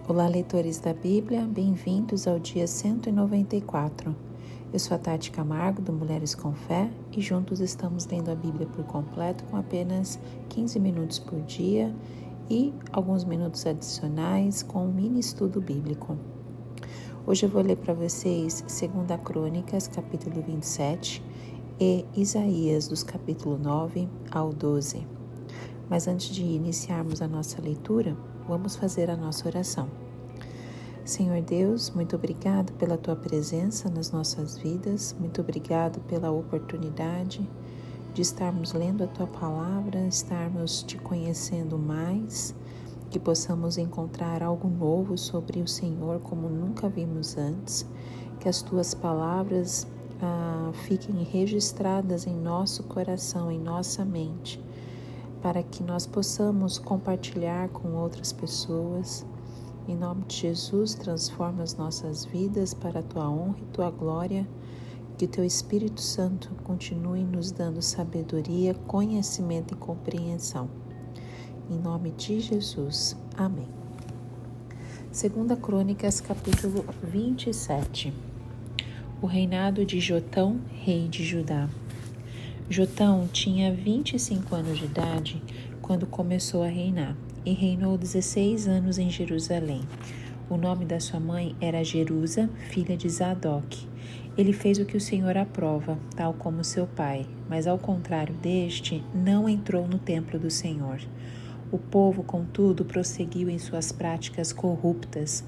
Olá, leitores da Bíblia, bem-vindos ao dia 194. Eu sou a Tati Camargo, do Mulheres com Fé, e juntos estamos lendo a Bíblia por completo com apenas 15 minutos por dia e alguns minutos adicionais com um mini estudo bíblico. Hoje eu vou ler para vocês 2 Crônicas, capítulo 27, e Isaías, dos capítulo 9 ao 12. Mas antes de iniciarmos a nossa leitura, vamos fazer a nossa oração. Senhor Deus, muito obrigado pela Tua presença nas nossas vidas, muito obrigado pela oportunidade de estarmos lendo a Tua palavra, estarmos Te conhecendo mais, que possamos encontrar algo novo sobre o Senhor como nunca vimos antes, que as Tuas palavras fiquem registradas em nosso coração, em nossa mente, para que nós possamos compartilhar com outras pessoas. Em nome de Jesus, transforma as nossas vidas para a Tua honra e Tua glória, que o Teu Espírito Santo continue nos dando sabedoria, conhecimento e compreensão. Em nome de Jesus, amém. 2 Crônicas, capítulo 27. O reinado de Jotão, rei de Judá. Jotão tinha 25 anos de idade quando começou a reinar e reinou 16 anos em Jerusalém. O nome da sua mãe era Jerusa, filha de Zadok. Ele fez o que o Senhor aprova, tal como seu pai, mas ao contrário deste, não entrou no templo do Senhor. O povo, contudo, prosseguiu em suas práticas corruptas.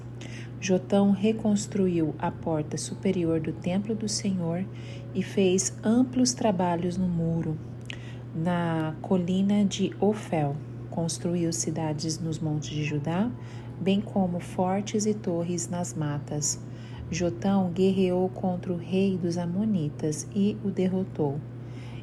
Jotão reconstruiu a porta superior do templo do Senhor e fez amplos trabalhos no muro. Na colina de Ofel, construiu cidades nos montes de Judá, bem como fortes e torres nas matas. Jotão guerreou contra o rei dos Amonitas e o derrotou.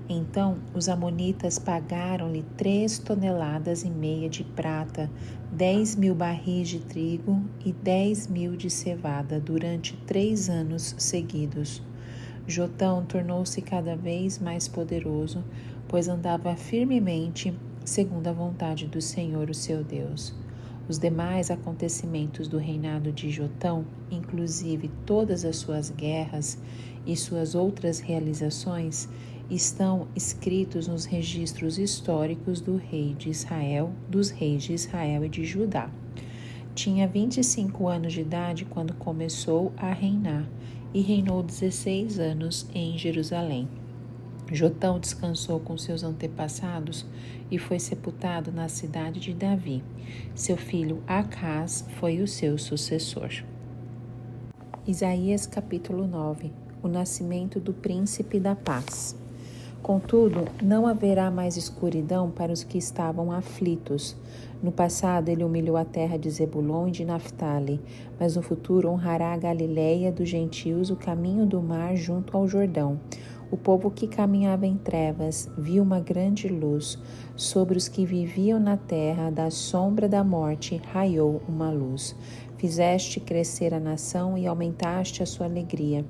Então os amonitas pagaram-lhe 3,5 toneladas de prata, 10.000 barris de trigo e 10.000 de cevada durante 3 anos seguidos. Jotão tornou-se cada vez mais poderoso, pois andava firmemente segundo a vontade do Senhor, o seu Deus. Os demais acontecimentos do reinado de Jotão, inclusive todas as suas guerras e suas outras realizações, estão escritos nos registros históricos dos reis de Israel e de Judá. Tinha 25 anos de idade quando começou a reinar e reinou 16 anos em Jerusalém. Jotão descansou com seus antepassados e foi sepultado na cidade de Davi. Seu filho Acás foi o seu sucessor. Isaías capítulo 9. O nascimento do príncipe da paz. Contudo, não haverá mais escuridão para os que estavam aflitos. No passado, ele humilhou a terra de Zebulon e de Naftali, mas no futuro honrará a Galileia dos gentios, o caminho do mar junto ao Jordão. O povo que caminhava em trevas viu uma grande luz. Sobre os que viviam na terra da sombra da morte raiou uma luz. Fizeste crescer a nação e aumentaste a sua alegria.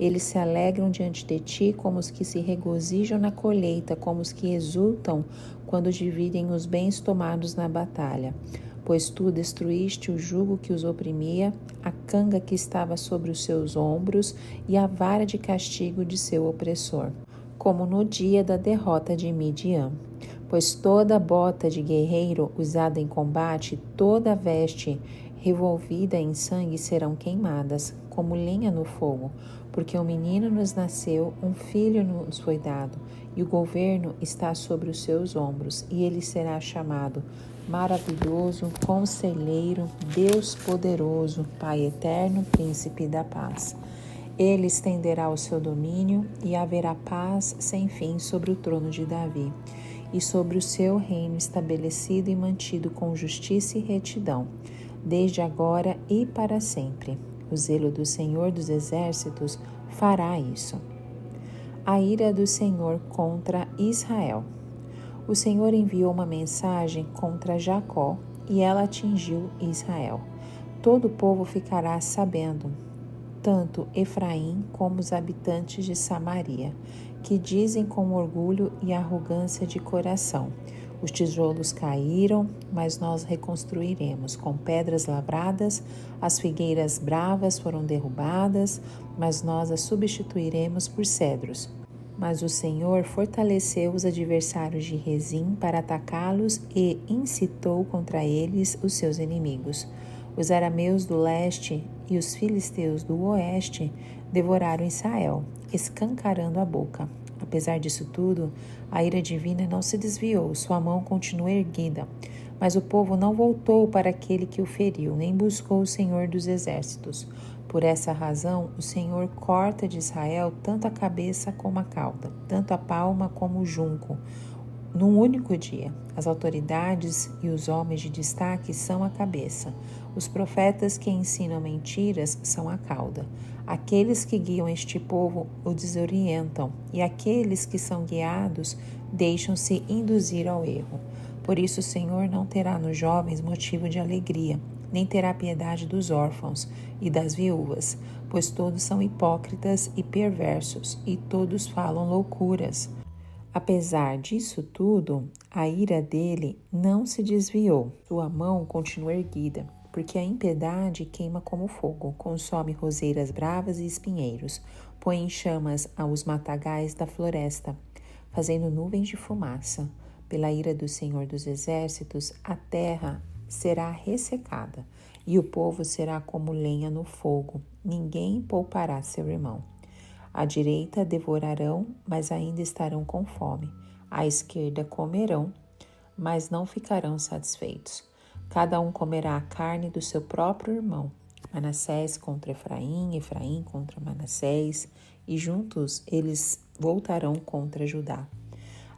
Eles se alegram diante de ti como os que se regozijam na colheita, como os que exultam quando dividem os bens tomados na batalha. Pois tu destruíste o jugo que os oprimia, a canga que estava sobre os seus ombros e a vara de castigo de seu opressor, como no dia da derrota de Midian. Pois toda bota de guerreiro usada em combate, toda veste revolvida em sangue serão queimadas, como lenha no fogo, porque um menino nos nasceu, um filho nos foi dado, e o governo está sobre os seus ombros, e ele será chamado Maravilhoso, Conselheiro, Deus Poderoso, Pai Eterno, Príncipe da Paz. Ele estenderá o seu domínio e haverá paz sem fim sobre o trono de Davi e sobre o seu reino estabelecido e mantido com justiça e retidão, desde agora e para sempre. O zelo do Senhor dos Exércitos fará isso. A ira do Senhor contra Israel. O Senhor enviou uma mensagem contra Jacó e ela atingiu Israel. Todo o povo ficará sabendo, tanto Efraim como os habitantes de Samaria, que dizem com orgulho e arrogância de coração: Os tijolos caíram, mas nós reconstruiremos. Com pedras lavradas, as figueiras bravas foram derrubadas, mas nós as substituiremos por cedros. Mas o Senhor fortaleceu os adversários de Rezim para atacá-los e incitou contra eles os seus inimigos. Os arameus do leste e os filisteus do oeste devoraram Israel, escancarando a boca. Apesar disso tudo, a ira divina não se desviou, sua mão continua erguida. Mas o povo não voltou para aquele que o feriu, nem buscou o Senhor dos exércitos. Por essa razão, o Senhor corta de Israel tanto a cabeça como a cauda, tanto a palma como o junco, num único dia. As autoridades e os homens de destaque são a cabeça. Os profetas que ensinam mentiras são a cauda. Aqueles que guiam este povo o desorientam, e aqueles que são guiados deixam-se induzir ao erro. Por isso o Senhor não terá nos jovens motivo de alegria, nem terá piedade dos órfãos e das viúvas, pois todos são hipócritas e perversos, e todos falam loucuras. Apesar disso tudo, a ira dele não se desviou, sua mão continua erguida, porque a impiedade queima como fogo, consome roseiras bravas e espinheiros, põe em chamas aos matagais da floresta, fazendo nuvens de fumaça. Pela ira do Senhor dos Exércitos, a terra será ressecada, e o povo será como lenha no fogo, ninguém poupará seu irmão. À direita devorarão, mas ainda estarão com fome. À esquerda comerão, mas não ficarão satisfeitos. Cada um comerá a carne do seu próprio irmão. Manassés contra Efraim, Efraim contra Manassés, e juntos eles voltarão contra Judá.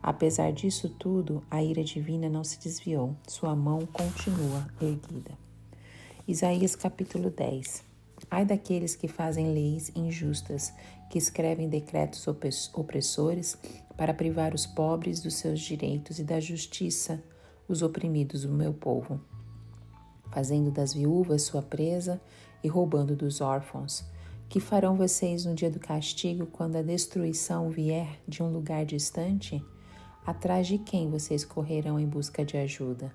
Apesar disso tudo, a ira divina não se desviou, sua mão continua erguida. Isaías capítulo 10. Ai daqueles que fazem leis injustas, que escrevem decretos opressores para privar os pobres dos seus direitos e da justiça os oprimidos do meu povo, fazendo das viúvas sua presa e roubando dos órfãos. Que farão vocês no dia do castigo, quando a destruição vier de um lugar distante? Atrás de quem vocês correrão em busca de ajuda?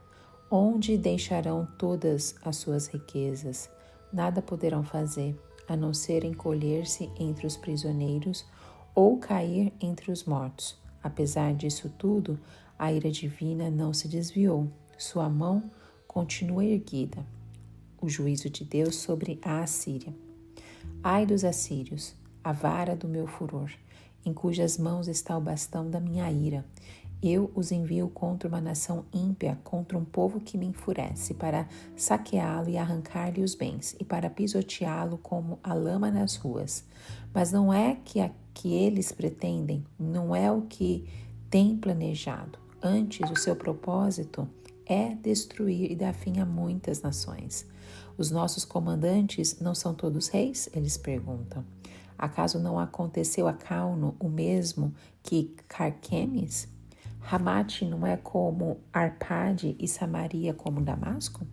Onde deixarão todas as suas riquezas? Nada poderão fazer, a não ser encolher-se entre os prisioneiros ou cair entre os mortos. Apesar disso tudo, a ira divina não se desviou, sua mão continua erguida. O juízo de Deus sobre a Assíria. Ai dos assírios, a vara do meu furor, em cujas mãos está o bastão da minha ira. Eu os envio contra uma nação ímpia, contra um povo que me enfurece, para saqueá-lo e arrancar-lhe os bens, e para pisoteá-lo como a lama nas ruas. Mas não é que eles pretendem, não é o que têm planejado. Antes, o seu propósito é destruir e dar fim a muitas nações. Os nossos comandantes não são todos reis? Eles perguntam. Acaso não aconteceu a Cauno o mesmo que Carquemes? Ramate não é como Arpade e Samaria como Damasco?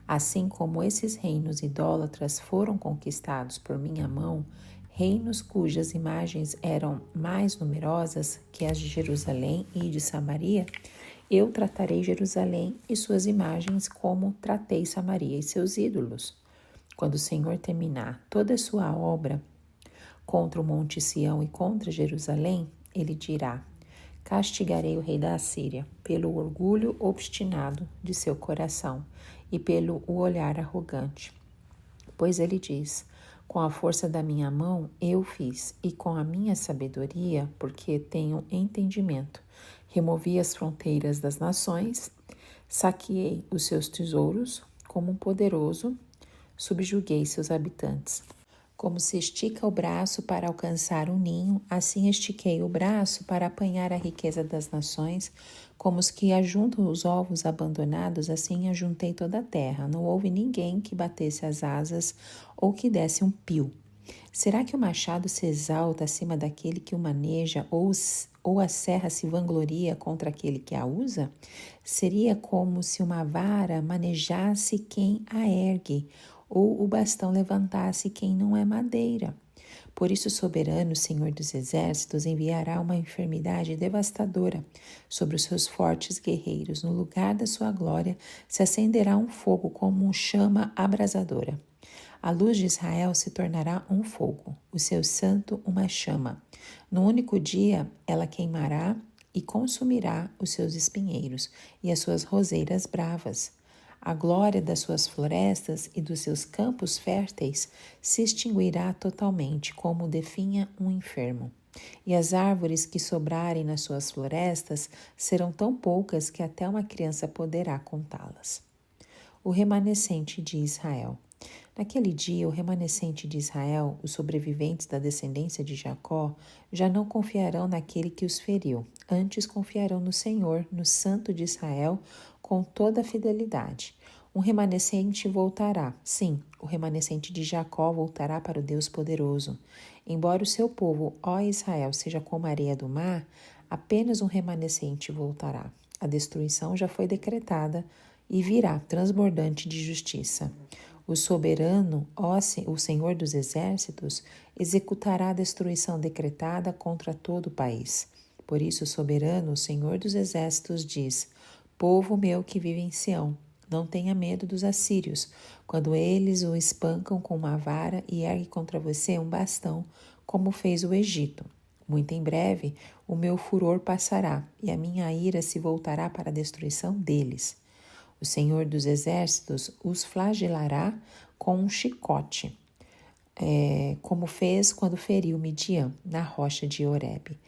Assim como esses reinos idólatras foram conquistados por minha mão, reinos cujas imagens eram mais numerosas que as de Jerusalém e de Samaria, eu tratarei Jerusalém e suas imagens como tratei Samaria e seus ídolos. Quando o Senhor terminar toda a sua obra contra o monte Sião e contra Jerusalém, ele dirá: castigarei o rei da Assíria pelo orgulho obstinado de seu coração e pelo olhar arrogante. Pois ele diz: com a força da minha mão eu fiz, e com a minha sabedoria, porque tenho entendimento, removi as fronteiras das nações, saqueei os seus tesouros, como um poderoso, subjuguei seus habitantes. Como se estica o braço para alcançar um ninho, assim estiquei o braço para apanhar a riqueza das nações. Como os que ajuntam os ovos abandonados, assim ajuntei toda a terra. Não houve ninguém que batesse as asas ou que desse um pio. Será que o machado se exalta acima daquele que o maneja, ou a serra se vangloria contra aquele que a usa? Seria como se uma vara manejasse quem a ergue, ou o bastão levantasse quem não é madeira. Por isso, o soberano Senhor dos Exércitos enviará uma enfermidade devastadora sobre os seus fortes guerreiros. No lugar da sua glória se acenderá um fogo como uma chama abrasadora. A luz de Israel se tornará um fogo, o seu santo uma chama. No único dia ela queimará e consumirá os seus espinheiros e as suas roseiras bravas. A glória das suas florestas e dos seus campos férteis se extinguirá totalmente, como definha um enfermo. E as árvores que sobrarem nas suas florestas serão tão poucas que até uma criança poderá contá-las. O remanescente de Israel. Naquele dia, o remanescente de Israel, os sobreviventes da descendência de Jacó, já não confiarão naquele que os feriu, antes confiarão no Senhor, no Santo de Israel, com toda a fidelidade. Um remanescente voltará, sim, o remanescente de Jacó voltará para o Deus poderoso. Embora o seu povo, ó Israel, seja como a areia do mar, apenas um remanescente voltará. A destruição já foi decretada e virá transbordante de justiça. O soberano, o Senhor dos Exércitos, executará a destruição decretada contra todo o país. Por isso, o soberano, o Senhor dos Exércitos, diz: Povo meu que vive em Sião, não tenha medo dos assírios, quando eles o espancam com uma vara e ergue contra você um bastão, como fez o Egito. Muito em breve, o meu furor passará, e a minha ira se voltará para a destruição deles. O Senhor dos Exércitos os flagelará com um chicote, como fez quando feriu Midian na rocha de Horebe.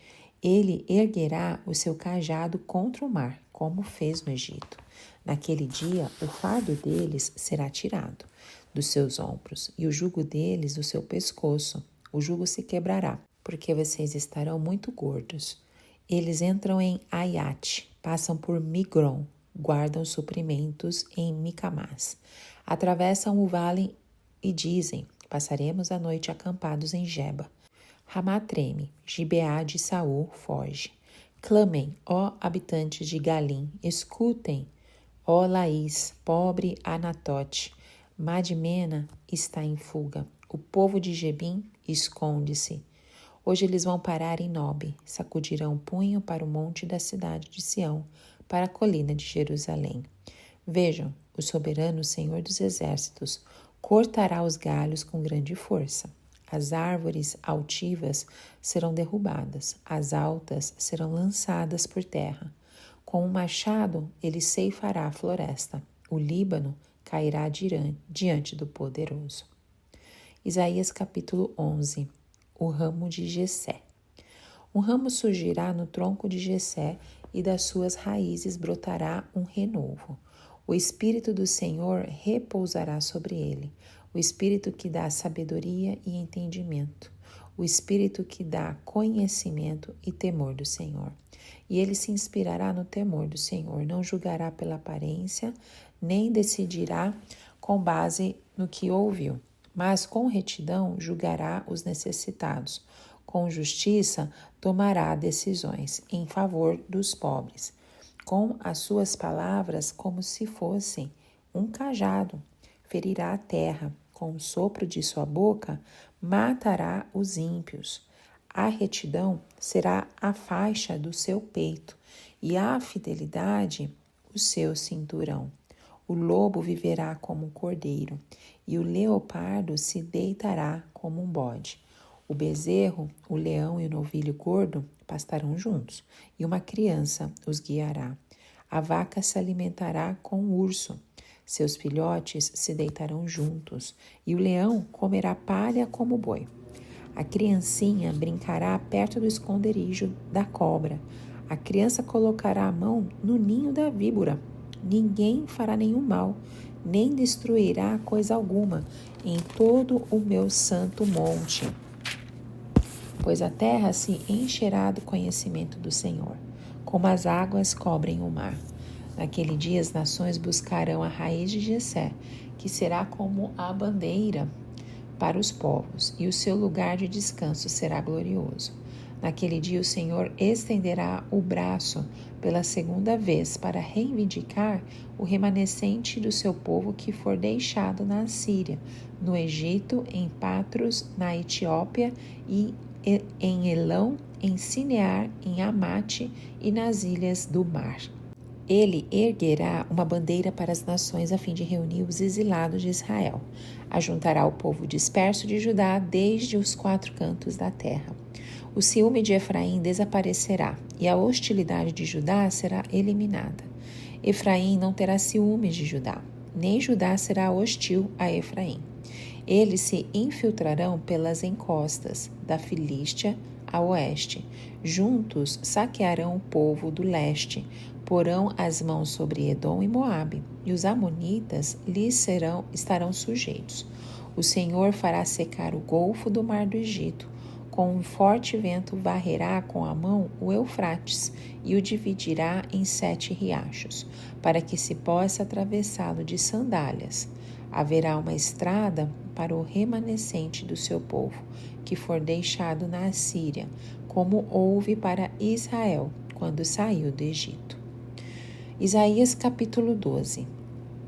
Ele erguerá o seu cajado contra o mar, como fez no Egito. Naquele dia, o fardo deles será tirado dos seus ombros e o jugo deles do seu pescoço. O jugo se quebrará, porque vocês estarão muito gordos. Eles entram em Aiate, passam por Migron, guardam suprimentos em Micamás. Atravessam o vale e dizem: passaremos a noite acampados em Geba. Ramá treme, Gibeá de Saul foge. Clamem, ó habitantes de Galim, escutem, ó Laís, pobre Anatote. Madmena está em fuga. O povo de Gebim esconde-se. Hoje eles vão parar em Nobe, sacudirão o punho para o monte da cidade de Sião, para a colina de Jerusalém. Vejam, o soberano Senhor dos Exércitos cortará os galhos com grande força. As árvores altivas serão derrubadas, as altas serão lançadas por terra. Com um machado ele ceifará a floresta. O Líbano cairá diante do poderoso. Isaías capítulo 11. O ramo de Jessé. Um ramo surgirá no tronco de Jessé e das suas raízes brotará um renovo. O Espírito do Senhor repousará sobre ele, o Espírito que dá sabedoria e entendimento, o Espírito que dá conhecimento e temor do Senhor. E ele se inspirará no temor do Senhor, não julgará pela aparência, nem decidirá com base no que ouviu, mas com retidão julgará os necessitados. Com justiça tomará decisões em favor dos pobres. Com as suas palavras, como se fossem um cajado, ferirá a terra. Com o sopro de sua boca, matará os ímpios. A retidão será a faixa do seu peito e a fidelidade o seu cinturão. O lobo viverá como um cordeiro e o leopardo se deitará como um bode. O bezerro, o leão e o novilho gordo pastarão juntos, e uma criança os guiará. A vaca se alimentará com o urso. Seus filhotes se deitarão juntos, e o leão comerá palha como o boi. A criancinha brincará perto do esconderijo da cobra. A criança colocará a mão no ninho da víbora. Ninguém fará nenhum mal, nem destruirá coisa alguma em todo o meu santo monte, pois a terra se encherá do conhecimento do Senhor, como as águas cobrem o mar. Naquele dia as nações buscarão a raiz de Jessé, que será como a bandeira para os povos, e o seu lugar de descanso será glorioso. Naquele dia o Senhor estenderá o braço pela segunda vez para reivindicar o remanescente do seu povo que for deixado na Assíria, no Egito, em Patros, na Etiópia e em Elão, em Sinear, em Amate e nas ilhas do mar. Ele erguerá uma bandeira para as nações a fim de reunir os exilados de Israel. Ajuntará o povo disperso de Judá desde os 4 cantos da terra. O ciúme de Efraim desaparecerá e a hostilidade de Judá será eliminada. Efraim não terá ciúmes de Judá, nem Judá será hostil a Efraim. Eles se infiltrarão pelas encostas da Filístia a oeste. Juntos saquearão o povo do leste, porão as mãos sobre Edom e Moabe, e os amonitas lhes estarão sujeitos. O Senhor fará secar o golfo do mar do Egito. Com um forte vento varrerá com a mão o Eufrates e o dividirá em 7 riachos, para que se possa atravessá-lo de sandálias. Haverá uma estrada para o remanescente do seu povo, que for deixado na Assíria, como houve para Israel, quando saiu do Egito. Isaías capítulo 12.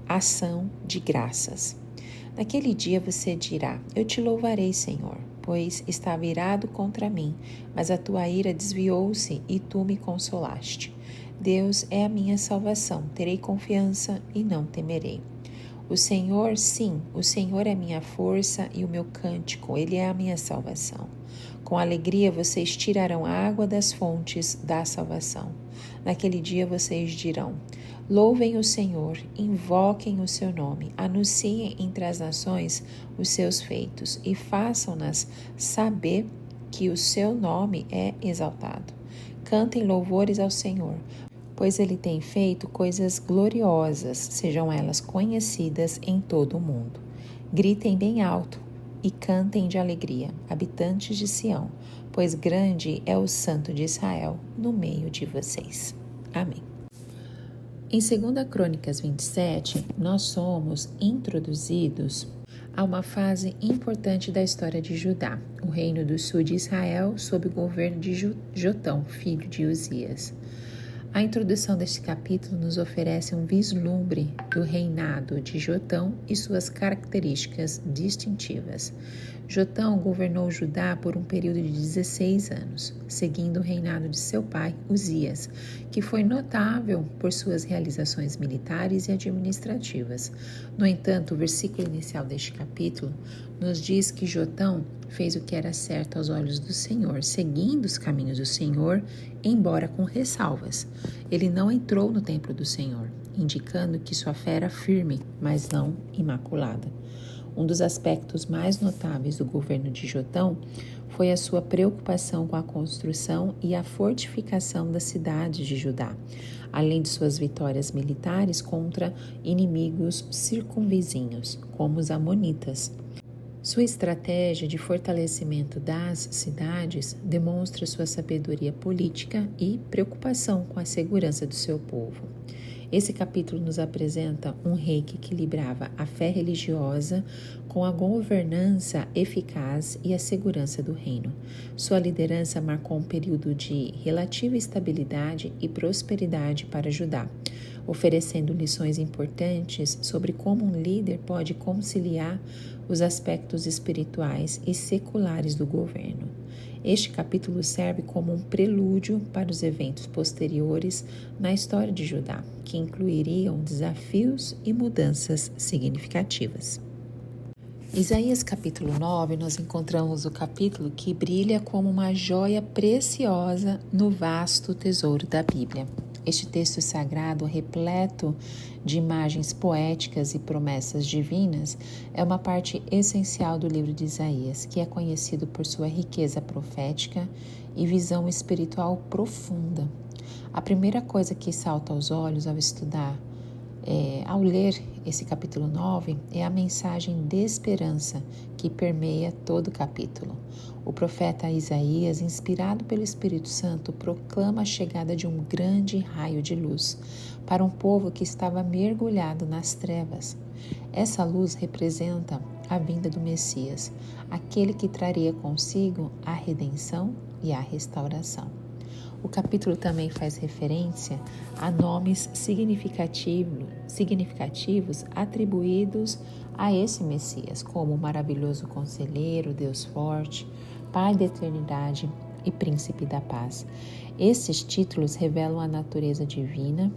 Ação de graças. Naquele dia você dirá: eu te louvarei, Senhor, pois estava irado contra mim, mas a tua ira desviou-se e tu me consolaste. Deus é a minha salvação, terei confiança e não temerei. O Senhor, sim, o Senhor é minha força e o meu cântico, Ele é a minha salvação. Com alegria vocês tirarão água das fontes da salvação. Naquele dia vocês dirão: louvem o Senhor, invoquem o seu nome, anunciem entre as nações os seus feitos e façam-nas saber que o seu nome é exaltado. Cantem louvores ao Senhor, pois Ele tem feito coisas gloriosas, sejam elas conhecidas em todo o mundo. Gritem bem alto e cantem de alegria, habitantes de Sião, pois grande é o Santo de Israel no meio de vocês. Amém. Em 2 Crônicas 27, nós somos introduzidos a uma fase importante da história de Judá, o reino do sul de Israel sob o governo de Jotão, filho de Uzias. A introdução deste capítulo nos oferece um vislumbre do reinado de Jotão e suas características distintivas. Jotão governou Judá por um período de 16 anos, seguindo o reinado de seu pai, Uzias, que foi notável por suas realizações militares e administrativas. No entanto, o versículo inicial deste capítulo nos diz que Jotão fez o que era certo aos olhos do Senhor, seguindo os caminhos do Senhor, embora com ressalvas. Ele não entrou no templo do Senhor, indicando que sua fé era firme, mas não imaculada. Um dos aspectos mais notáveis do governo de Jotão foi a sua preocupação com a construção e a fortificação das cidades de Judá, além de suas vitórias militares contra inimigos circunvizinhos, como os amonitas. Sua estratégia de fortalecimento das cidades demonstra sua sabedoria política e preocupação com a segurança do seu povo. Esse capítulo nos apresenta um rei que equilibrava a fé religiosa com a governança eficaz e a segurança do reino. Sua liderança marcou um período de relativa estabilidade e prosperidade para Judá, oferecendo lições importantes sobre como um líder pode conciliar os aspectos espirituais e seculares do governo. Este capítulo serve como um prelúdio para os eventos posteriores na história de Judá, que incluiriam desafios e mudanças significativas. Isaías capítulo 9, nós encontramos o capítulo que brilha como uma joia preciosa no vasto tesouro da Bíblia. Este texto sagrado, repleto de imagens poéticas e promessas divinas, é uma parte essencial do livro de Isaías, que é conhecido por sua riqueza profética e visão espiritual profunda. A primeira coisa que salta aos olhos ao ler esse capítulo 9 é a mensagem de esperança que permeia todo o capítulo. O profeta Isaías, inspirado pelo Espírito Santo, proclama a chegada de um grande raio de luz para um povo que estava mergulhado nas trevas. Essa luz representa a vinda do Messias, aquele que traria consigo a redenção, e a restauração. O capítulo também faz referência a nomes significativos atribuídos a esse Messias, como o maravilhoso conselheiro, Deus forte, Pai da eternidade e Príncipe da paz. Esses títulos revelam a natureza divina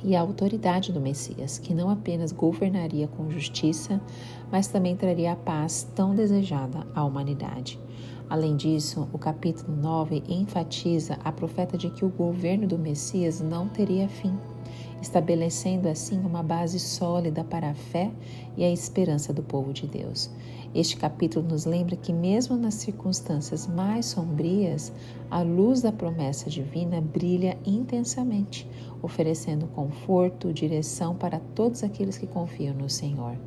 e a autoridade do Messias, que não apenas governaria com justiça, mas também traria a paz tão desejada à humanidade. Além disso, o capítulo 9 enfatiza a profeta de que o governo do Messias não teria fim, estabelecendo assim uma base sólida para a fé e a esperança do povo de Deus. Este capítulo nos lembra que mesmo nas circunstâncias mais sombrias, a luz da promessa divina brilha intensamente, oferecendo conforto, direção para todos aqueles que confiam no Senhor.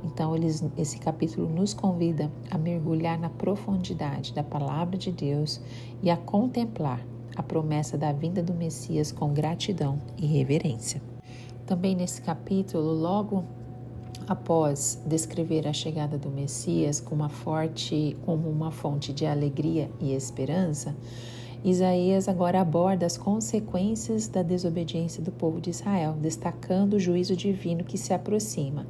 Então, esse capítulo nos convida a mergulhar na profundidade da palavra de Deus e a contemplar a promessa da vinda do Messias com gratidão e reverência. Também nesse capítulo, logo após descrever a chegada do Messias como uma fonte de alegria e esperança, Isaías agora aborda as consequências da desobediência do povo de Israel, destacando o juízo divino que se aproxima.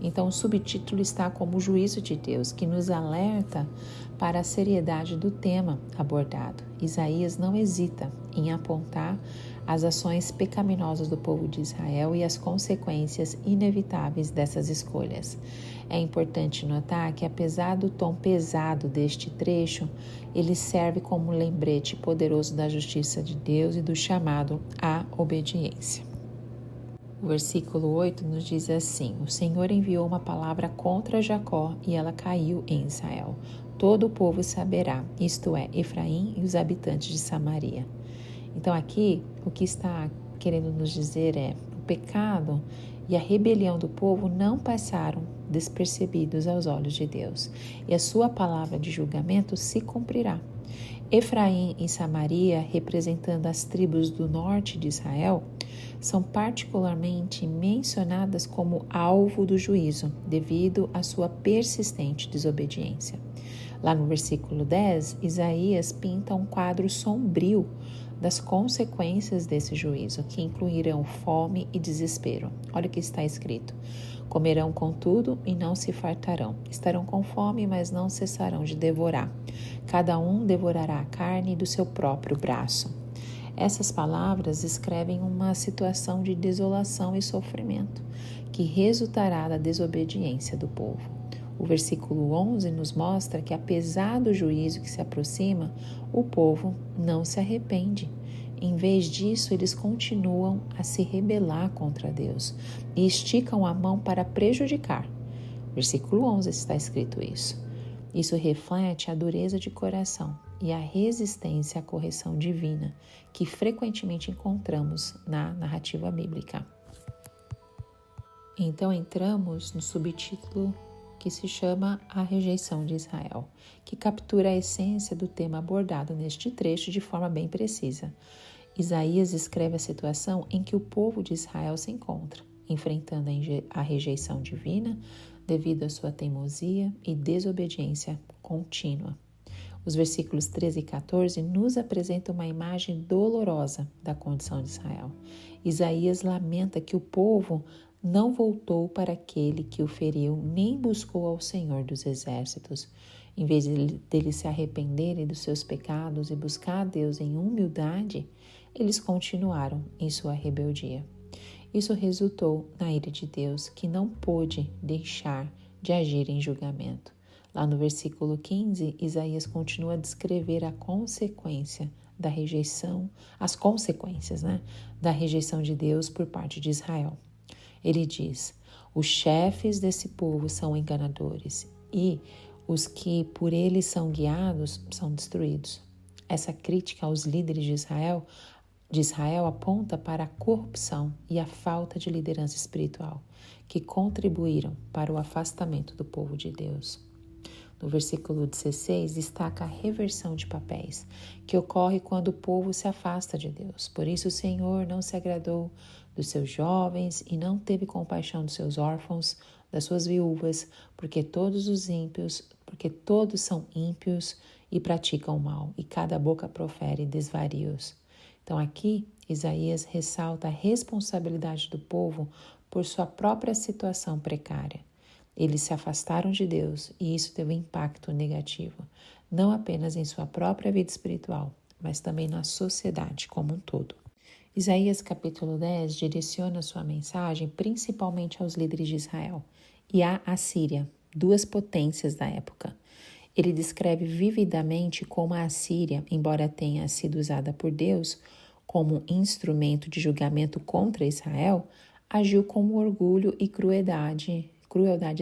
Então, o subtítulo está como o juízo de Deus, que nos alerta para a seriedade do tema abordado. Isaías não hesita em apontar as ações pecaminosas do povo de Israel e as consequências inevitáveis dessas escolhas. É importante notar que, apesar do tom pesado deste trecho, ele serve como um lembrete poderoso da justiça de Deus e do chamado à obediência. O versículo 8 nos diz assim: O Senhor enviou uma palavra contra Jacó e ela caiu em Israel. Todo o povo saberá, isto é, Efraim e os habitantes de Samaria. Então aqui, o que está querendo nos dizer é: o pecado e a rebelião do povo não passaram despercebidos aos olhos de Deus, e a sua palavra de julgamento se cumprirá. Efraim e Samaria, representando as tribos do norte de Israel, são particularmente mencionadas como alvo do juízo, devido à sua persistente desobediência. Lá no versículo 10, Isaías pinta um quadro sombrio das consequências desse juízo, que incluirão fome e desespero. Olha o que está escrito: comerão contudo e não se fartarão. Estarão com fome, mas não cessarão de devorar. Cada um devorará a carne do seu próprio braço. Essas palavras descrevem uma situação de desolação e sofrimento, que resultará da desobediência do povo. O versículo 11 nos mostra que, apesar do juízo que se aproxima, o povo não se arrepende. Em vez disso, eles continuam a se rebelar contra Deus e esticam a mão para prejudicar. Versículo 11 está escrito isso. Isso reflete a dureza de coração e a resistência à correção divina que frequentemente encontramos na narrativa bíblica. Então entramos no subtítulo que se chama A Rejeição de Israel, que captura a essência do tema abordado neste trecho de forma bem precisa. Isaías escreve a situação em que o povo de Israel se encontra, enfrentando a rejeição divina devido à sua teimosia e desobediência contínua. Os versículos 13 e 14 nos apresentam uma imagem dolorosa da condição de Israel. Isaías lamenta que o povo não voltou para aquele que o feriu, nem buscou ao Senhor dos Exércitos. Em vez deles se arrependerem dos seus pecados e buscar a Deus em humildade, eles continuaram em sua rebeldia. Isso resultou na ira de Deus, que não pôde deixar de agir em julgamento. Lá no versículo 15, Isaías continua a descrever a consequência da rejeição, as consequências, da rejeição de Deus por parte de Israel. Ele diz: os chefes desse povo são enganadores e os que por eles são guiados são destruídos. Essa crítica aos líderes de Israel aponta para a corrupção e a falta de liderança espiritual, que contribuíram para o afastamento do povo de Deus. No versículo 16, destaca a reversão de papéis, que ocorre quando o povo se afasta de Deus. Por isso o Senhor não se agradou dos seus jovens e não teve compaixão dos seus órfãos, das suas viúvas, porque todos são ímpios e praticam o mal, e cada boca profere desvarios. Então aqui, Isaías ressalta a responsabilidade do povo por sua própria situação precária. Eles se afastaram de Deus e isso teve um impacto negativo, não apenas em sua própria vida espiritual, mas também na sociedade como um todo. Isaías capítulo 10 direciona sua mensagem principalmente aos líderes de Israel e à Assíria, duas potências da época. Ele descreve vividamente como a Assíria, embora tenha sido usada por Deus como instrumento de julgamento contra Israel, agiu com orgulho e crueldade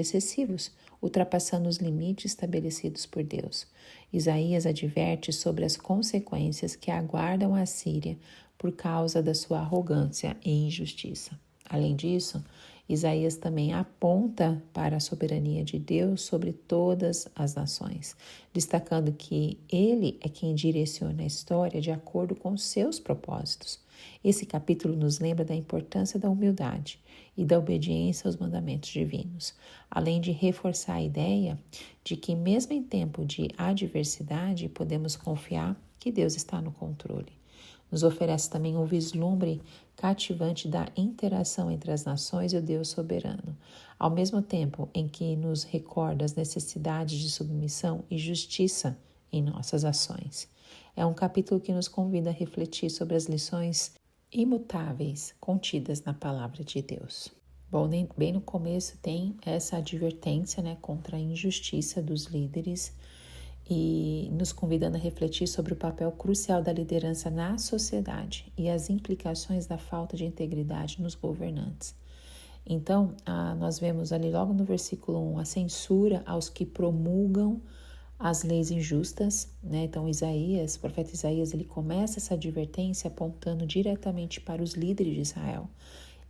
excessivos, ultrapassando os limites estabelecidos por Deus. Isaías adverte sobre as consequências que aguardam a Síria por causa da sua arrogância e injustiça. Além disso, Isaías também aponta para a soberania de Deus sobre todas as nações, destacando que ele é quem direciona a história de acordo com seus propósitos. Esse capítulo nos lembra da importância da humildade e da obediência aos mandamentos divinos, além de reforçar a ideia de que, mesmo em tempo de adversidade, podemos confiar que Deus está no controle. Nos oferece também um vislumbre cativante da interação entre as nações e o Deus soberano, ao mesmo tempo em que nos recorda as necessidades de submissão e justiça em nossas ações. É um capítulo que nos convida a refletir sobre as lições imutáveis contidas na palavra de Deus. Bom, bem no começo tem essa advertência, contra a injustiça dos líderes e nos convidando a refletir sobre o papel crucial da liderança na sociedade e as implicações da falta de integridade nos governantes. Então, nós vemos ali logo no versículo 1 a censura aos que promulgam as leis injustas, Então, o profeta Isaías, ele começa essa advertência apontando diretamente para os líderes de Israel.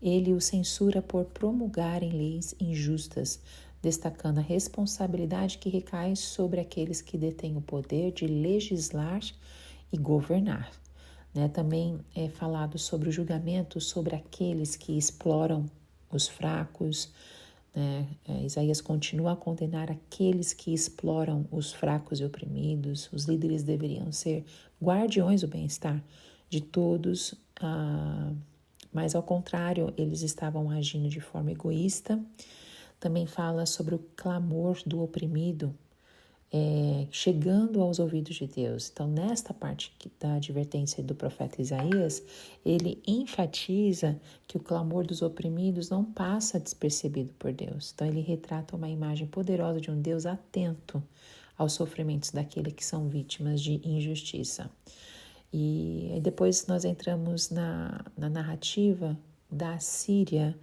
Ele os censura por promulgarem leis injustas, destacando a responsabilidade que recai sobre aqueles que detêm o poder de legislar e governar. Também é falado sobre o julgamento sobre aqueles que exploram os fracos. Isaías continua a condenar aqueles que exploram os fracos e oprimidos. Os líderes deveriam ser guardiões do bem-estar de todos, mas ao contrário, eles estavam agindo de forma egoísta. Também fala sobre o clamor do oprimido, chegando aos ouvidos de Deus. Então, nesta parte da advertência do profeta Isaías, ele enfatiza que o clamor dos oprimidos não passa despercebido por Deus. Então, ele retrata uma imagem poderosa de um Deus atento aos sofrimentos daqueles que são vítimas de injustiça. E depois nós entramos na narrativa da Síria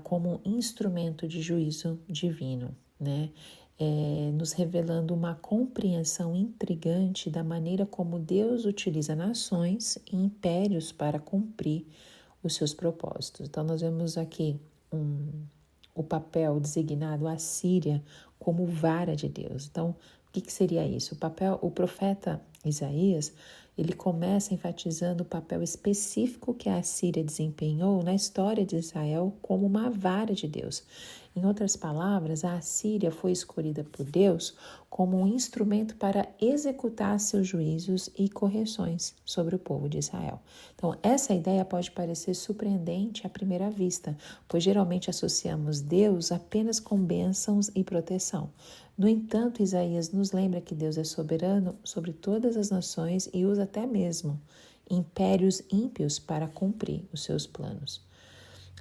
como um instrumento de juízo divino, nos revelando uma compreensão intrigante da maneira como Deus utiliza nações e impérios para cumprir os seus propósitos. Então, nós vemos aqui o papel designado à Síria como vara de Deus. Então, o que seria isso? O profeta Isaías, ele começa enfatizando o papel específico que a Assíria desempenhou na história de Israel como uma vara de Deus. Em outras palavras, a Assíria foi escolhida por Deus como um instrumento para executar seus juízos e correções sobre o povo de Israel. Então, essa ideia pode parecer surpreendente à primeira vista, pois geralmente associamos Deus apenas com bênçãos e proteção. No entanto, Isaías nos lembra que Deus é soberano sobre todas as nações e usa até mesmo impérios ímpios para cumprir os seus planos.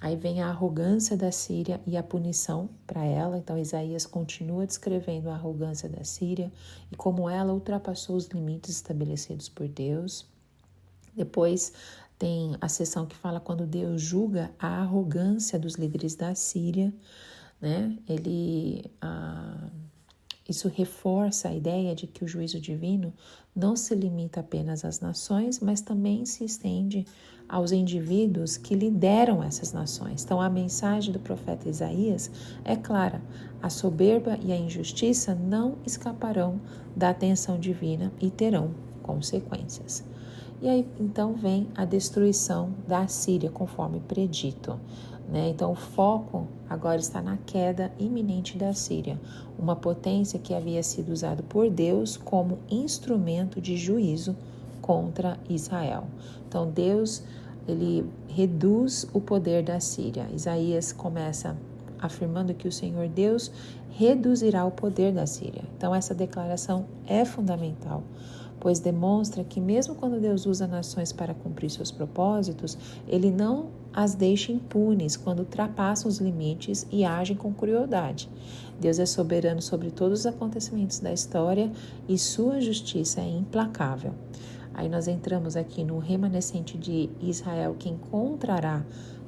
Aí vem a arrogância da Síria e a punição para ela. Então, Isaías continua descrevendo a arrogância da Síria e como ela ultrapassou os limites estabelecidos por Deus. Depois tem a seção que fala quando Deus julga a arrogância dos líderes da Síria, Isso reforça a ideia de que o juízo divino não se limita apenas às nações, mas também se estende aos indivíduos que lideram essas nações. Então, a mensagem do profeta Isaías é clara: a soberba e a injustiça não escaparão da atenção divina e terão consequências. E aí, então, vem a destruição da Assíria, conforme predito. né? Então o foco agora está na queda iminente da Síria, uma potência que havia sido usada por Deus como instrumento de juízo contra Israel. Então Deus, ele reduz o poder da Síria. Isaías começa afirmando que o Senhor Deus reduzirá o poder da Síria. Então essa declaração é fundamental, pois demonstra que mesmo quando Deus usa nações para cumprir seus propósitos, Ele não as deixa impunes quando ultrapassam os limites e agem com crueldade. Deus é soberano sobre todos os acontecimentos da história e sua justiça é implacável. Aí nós entramos aqui no remanescente de Israel que encontrará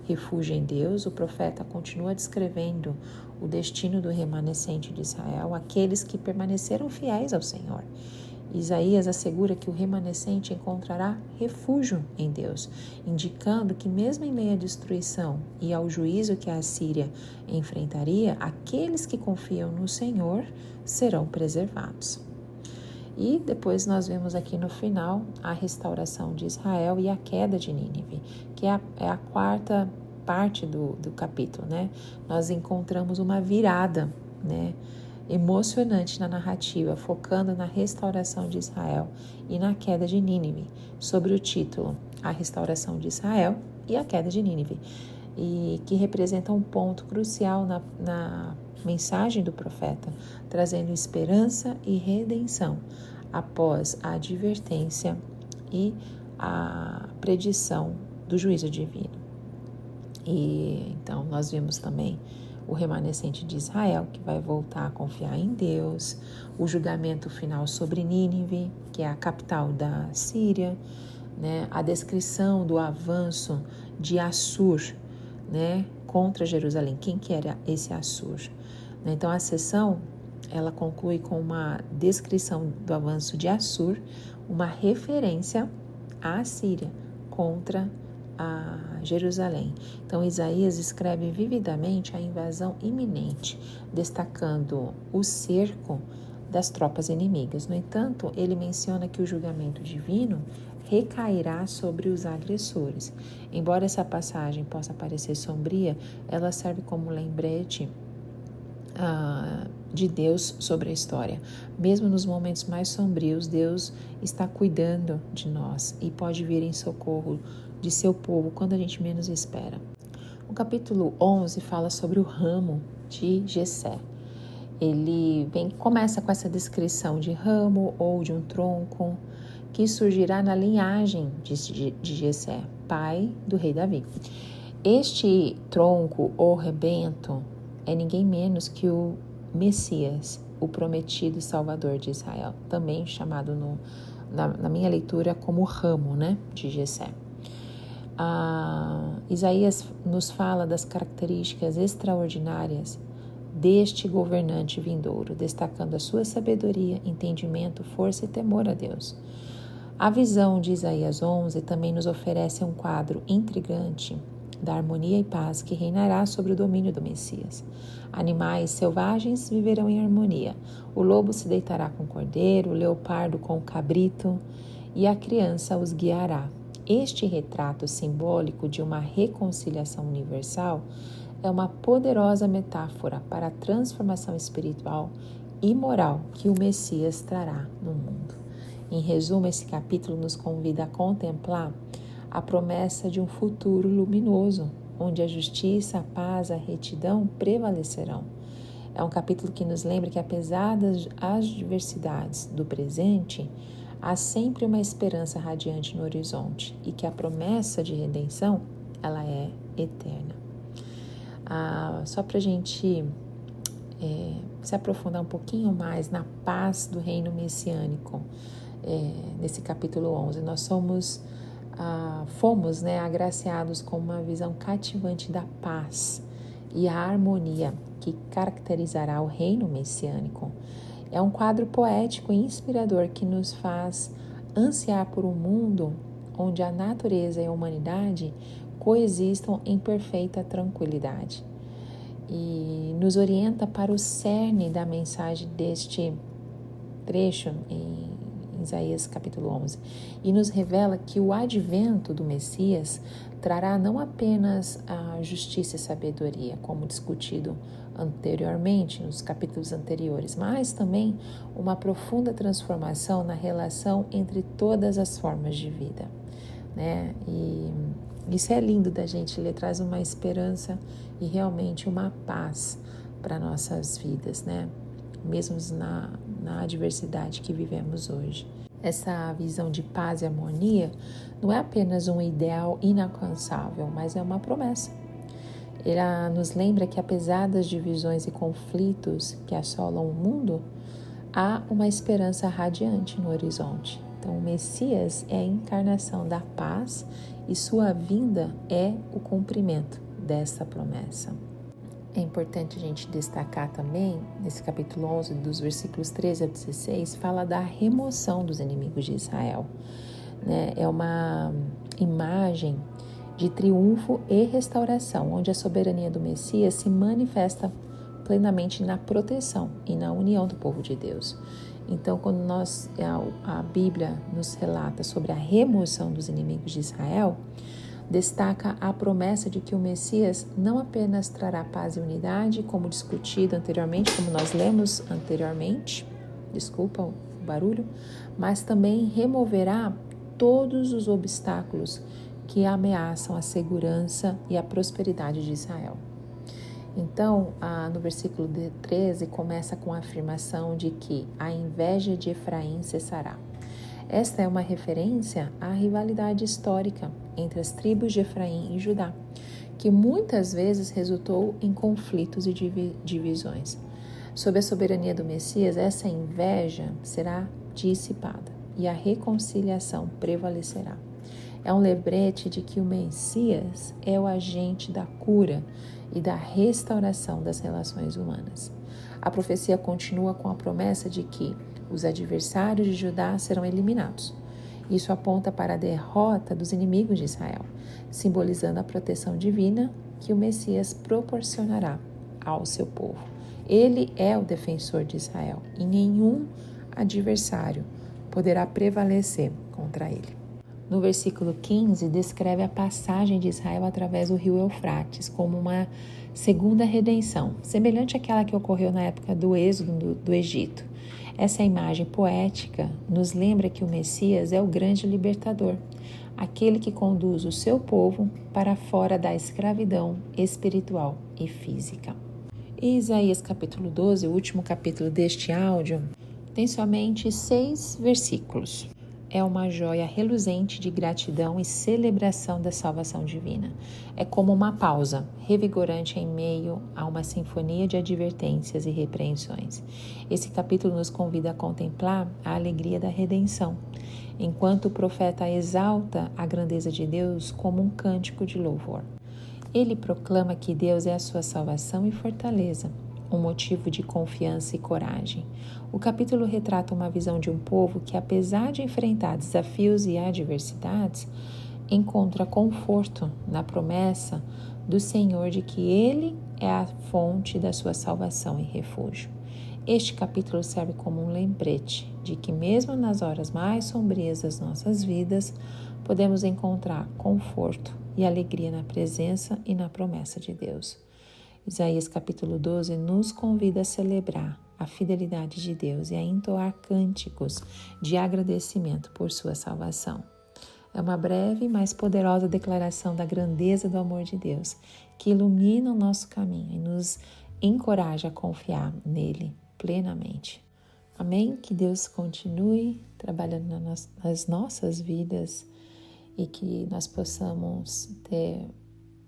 refúgio em Deus. O profeta continua descrevendo o destino do remanescente de Israel, aqueles que permaneceram fiéis ao Senhor. Isaías assegura que o remanescente encontrará refúgio em Deus, indicando que mesmo em meio à destruição e ao juízo que a Assíria enfrentaria, aqueles que confiam no Senhor serão preservados. E depois nós vemos aqui no final a restauração de Israel e a queda de Nínive, que é a quarta parte do capítulo, né? Nós encontramos uma virada, né, emocionante na narrativa, focando na restauração de Israel e na queda de Nínive, sobre o título A Restauração de Israel e a Queda de Nínive, e que representa um ponto crucial na mensagem do profeta, trazendo esperança e redenção após a advertência e a predição do juízo divino. E então nós vimos também o remanescente de Israel, que vai voltar a confiar em Deus, o julgamento final sobre Nínive, que é a capital da Síria, né? A descrição do avanço de Assur, né, contra Jerusalém. Quem que era esse Assur? Então a sessão ela conclui com uma descrição do avanço de Assur, uma referência à Síria contra a Jerusalém. Então Isaías escreve vividamente a invasão iminente, destacando o cerco das tropas inimigas. No entanto, ele menciona que o julgamento divino recairá sobre os agressores. Embora essa passagem possa parecer sombria, ela serve como lembrete de Deus sobre a história. Mesmo nos momentos mais sombrios, Deus está cuidando de nós e pode vir em socorro de seu povo quando a gente menos espera. O capítulo 11 fala sobre o ramo de Jessé. Ele começa com essa descrição de ramo ou de um tronco que surgirá na linhagem de Jessé, pai do rei Davi. Este tronco ou rebento é ninguém menos que o Messias, o prometido Salvador de Israel, também chamado na minha leitura como ramo, né, de Jessé. Isaías nos fala das características extraordinárias deste governante vindouro, destacando a sua sabedoria, entendimento, força e temor a Deus. A visão de Isaías 11 também nos oferece um quadro intrigante da harmonia e paz que reinará sobre o domínio do Messias. Animais selvagens viverão em harmonia. O lobo se deitará com o cordeiro, o leopardo com o cabrito, e a criança os guiará. Este retrato simbólico de uma reconciliação universal é uma poderosa metáfora para a transformação espiritual e moral que o Messias trará no mundo. Em resumo, esse capítulo nos convida a contemplar a promessa de um futuro luminoso, onde a justiça, a paz, a retidão prevalecerão. É um capítulo que nos lembra que, apesar das adversidades do presente, há sempre uma esperança radiante no horizonte e que a promessa de redenção, ela é eterna. Só para a gente se aprofundar um pouquinho mais na paz do reino messiânico, nesse capítulo 11, nós fomos agraciados com uma visão cativante da paz e a harmonia que caracterizará o reino messiânico. É um quadro poético e inspirador que nos faz ansiar por um mundo onde a natureza e a humanidade coexistam em perfeita tranquilidade. E nos orienta para o cerne da mensagem deste trecho em Isaías capítulo 11, e nos revela que o advento do Messias trará não apenas a justiça e sabedoria, como discutido anteriormente, nos capítulos anteriores, mas também uma profunda transformação na relação entre todas as formas de vida, né? E isso é lindo da gente ler, traz uma esperança e realmente uma paz para nossas vidas, né? Mesmo na adversidade que vivemos hoje. Essa visão de paz e harmonia não é apenas um ideal inalcançável, mas é uma promessa. Ela nos lembra que apesar das divisões e conflitos que assolam o mundo, há uma esperança radiante no horizonte. Então, o Messias é a encarnação da paz e sua vinda é o cumprimento dessa promessa. É importante a gente destacar também, nesse capítulo 11, dos versículos 13 a 16, fala da remoção dos inimigos de Israel, né? É uma imagem de triunfo e restauração, onde a soberania do Messias se manifesta plenamente na proteção e na união do povo de Deus. Então, quando a Bíblia nos relata sobre a remoção dos inimigos de Israel, destaca a promessa de que o Messias não apenas trará paz e unidade, como discutido anteriormente, como nós lemos anteriormente, desculpa o barulho, mas também removerá todos os obstáculos que ameaçam a segurança e a prosperidade de Israel. Então, no versículo 13, começa com a afirmação de que a inveja de Efraim cessará. Esta é uma referência à rivalidade histórica entre as tribos de Efraim e Judá, que muitas vezes resultou em conflitos e divisões. Sob a soberania do Messias, essa inveja será dissipada e a reconciliação prevalecerá. É um lembrete de que o Messias é o agente da cura e da restauração das relações humanas. A profecia continua com a promessa de que os adversários de Judá serão eliminados. Isso aponta para a derrota dos inimigos de Israel, simbolizando a proteção divina que o Messias proporcionará ao seu povo. Ele é o defensor de Israel e nenhum adversário poderá prevalecer contra ele. No versículo 15, descreve a passagem de Israel através do rio Eufrates como uma segunda redenção, semelhante àquela que ocorreu na época do êxodo do Egito. Essa imagem poética nos lembra que o Messias é o grande libertador, aquele que conduz o seu povo para fora da escravidão espiritual e física. E Isaías capítulo 12, o último capítulo deste áudio, tem somente 6 versículos. É uma joia reluzente de gratidão e celebração da salvação divina. É como uma pausa revigorante em meio a uma sinfonia de advertências e repreensões. Esse capítulo nos convida a contemplar a alegria da redenção, enquanto o profeta exalta a grandeza de Deus como um cântico de louvor. Ele proclama que Deus é a sua salvação e fortaleza, um motivo de confiança e coragem. O capítulo retrata uma visão de um povo que, apesar de enfrentar desafios e adversidades, encontra conforto na promessa do Senhor de que Ele é a fonte da sua salvação e refúgio. Este capítulo serve como um lembrete de que, mesmo nas horas mais sombrias das nossas vidas, podemos encontrar conforto e alegria na presença e na promessa de Deus. Isaías capítulo 12 nos convida a celebrar a fidelidade de Deus e a entoar cânticos de agradecimento por sua salvação. É uma breve, mas poderosa declaração da grandeza do amor de Deus, que ilumina o nosso caminho e nos encoraja a confiar nele plenamente. Amém? Que Deus continue trabalhando nas nossas vidas e que nós possamos ter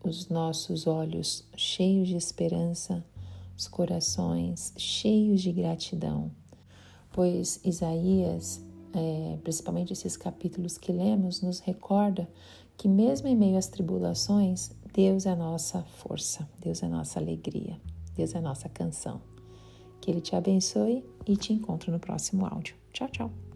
os nossos olhos cheios de esperança, os corações cheios de gratidão, pois Isaías, principalmente esses capítulos que lemos, nos recorda que mesmo em meio às tribulações, Deus é a nossa força, Deus é a nossa alegria, Deus é a nossa canção. Que Ele te abençoe e te encontro no próximo áudio. Tchau, tchau!